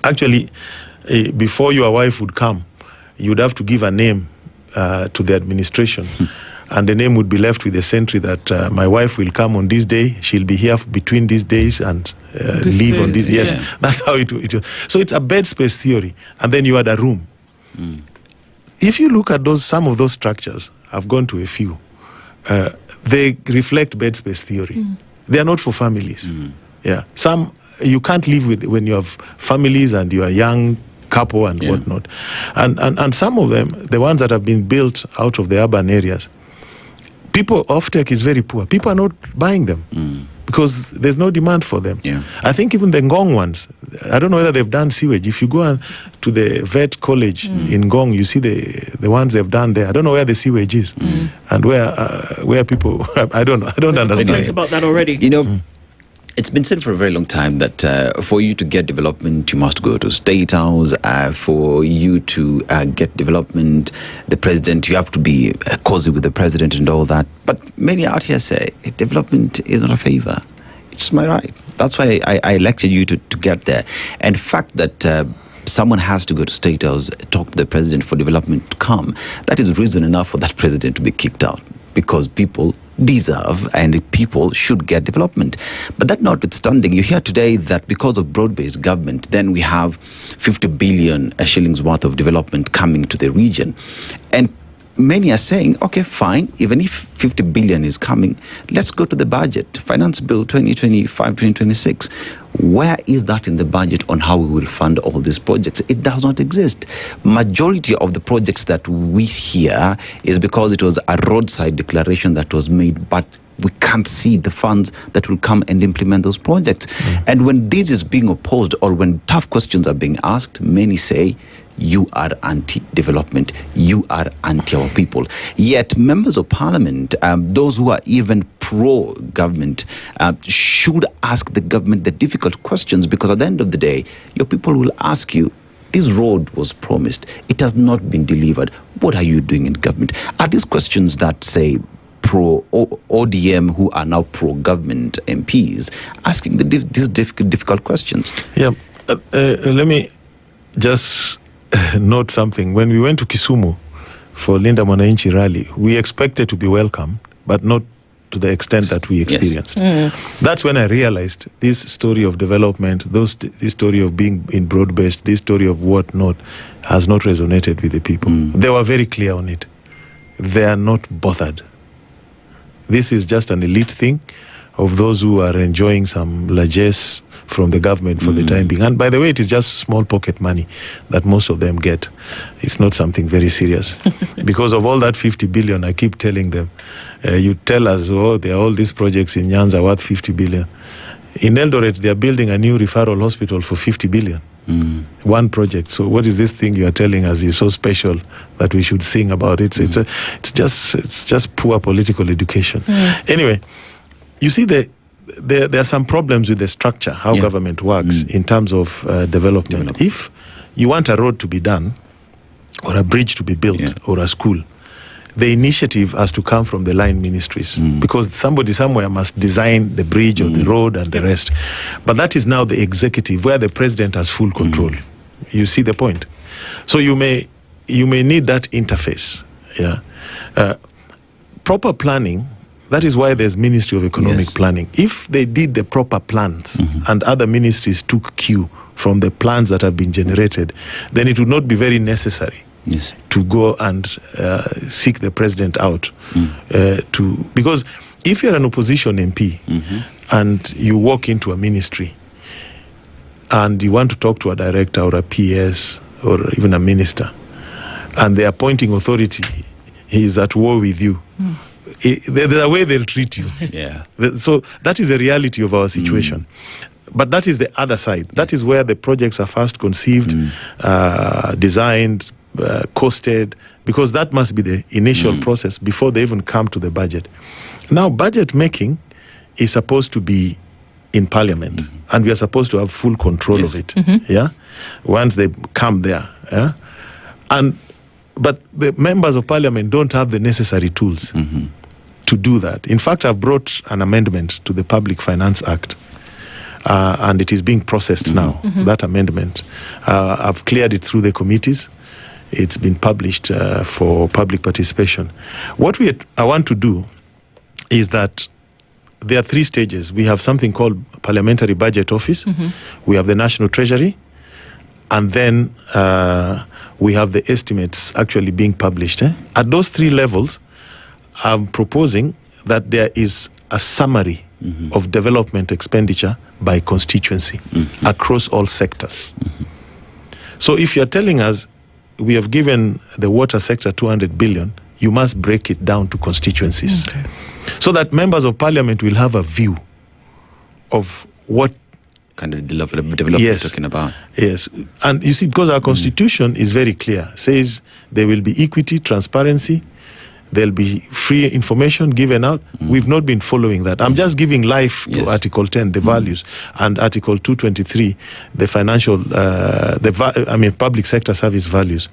Actually, before your wife would come, you would have to give a name to the administration. And the name would be left with a sentry that my wife will come on this day, she'll be here between these days and leave on this. Yes, that's how it was. So it's a bed space theory. And then you had a room. If you look at some of those structures, I've gone to a few, they reflect bed space theory. They are not for families. Yeah, some you can't live with when you have families and you are young couple and whatnot. And some of them, the ones that have been built out of the urban areas, offtake is very poor. People are not buying them because there's no demand for them. I think even the Ngong ones, I don't know whether they've done sewage. If you go to the vet college in Ngong, you see the ones they've done there. I don't know where the sewage is and where people, I don't know. I don't understand. Complaints about that already. You know, it's been said for a very long time that for you to get development, you must go to State House. For you to get development, the president, you have to be cozy with the president and all that. But many out here say development is not a favor. It's my right. That's why I elected you to get there. And the fact that someone has to go to State House, talk to the president for development to come, that is reason enough for that president to be kicked out, because people deserve and people should get development. But that notwithstanding, you hear today that because of broad-based government, then we have 50 billion shillings worth of development coming to the region. And many are saying, okay, fine, even if 50 billion is coming, let's go to the budget, Finance Bill 2025-2026. Where is that in the budget on how we will fund all these projects? It does not exist. Majority of the projects that we hear is because it was a roadside declaration that was made, but we can't see the funds that will come and implement those projects. And when this is being opposed or when tough questions are being asked, many say, you are anti-development, you are anti our people. Yet members of parliament, those who are even pro-government, should ask the government the difficult questions, because at the end of the day, your people will ask you, this road was promised, it has not been delivered, what are you doing in government? Are these questions that, say, pro-ODM who are now pro-government MPs asking these difficult questions? Yeah, let me just note something. When we went to Kisumu for Linda Mwananchi rally, we expected to be welcomed, but not to the extent that we experienced. That's when I realized this story of development, this story of being in broad-based, this story of whatnot has not resonated with the people. They were very clear on it. They are not bothered. This is just an elite thing of those who are enjoying some largesse from the government for the time being. And by the way, it is just small pocket money that most of them get. It's not something very serious. Because of all that 50 billion, I keep telling them, you tell us, oh, there are all these projects in Nyanza worth 50 billion. In Eldoret, they are building a new referral hospital for 50 billion. One project. So what is this thing you are telling us is so special that we should sing about it? It's just poor political education. Anyway, you see there are some problems with the structure, how government works in terms of development. If you want a road to be done, or a bridge to be built, or a school, the initiative has to come from the line ministries, because somebody somewhere must design the bridge or the road and the rest. But that is now the executive, where the president has full control. You see the point? So you may need that interface. Proper planning. That is why there's Ministry of Economic Planning. If they did the proper plans and other ministries took cue from the plans that have been generated, then it would not be very necessary to go and seek the president out. Because if you're an opposition MP and you walk into a ministry and you want to talk to a director or a PS or even a minister, and the appointing authority is at war with you, there's a way they'll treat you. So that is the reality of our situation. But that is the other side. That is where the projects are first conceived, designed, costed, because that must be the initial process before they even come to the budget. Now, budget making is supposed to be in Parliament, and we are supposed to have full control of it. Once they come there. But the members of Parliament don't have the necessary tools to do that. In fact, I've brought an amendment to the Public Finance Act, and it is being processed now, that amendment. I've cleared it through the committees. It's been published for public participation. What I want to do is that there are 3 stages. We have something called Parliamentary Budget Office. We have the National Treasury. And then we have the estimates actually being published. At those 3 levels, I'm proposing that there is a summary of development expenditure by constituency across all sectors. So if you're telling us we have given the water sector 200 billion, you must break it down to constituencies. So that members of parliament will have a view of what kind of development you're talking about. Yes. And you see, because our constitution is very clear, says there will be equity, transparency, there'll be free information given out. We've not been following that. I'm just giving life to Article 10, the values, and Article 223, the financial, public sector service values.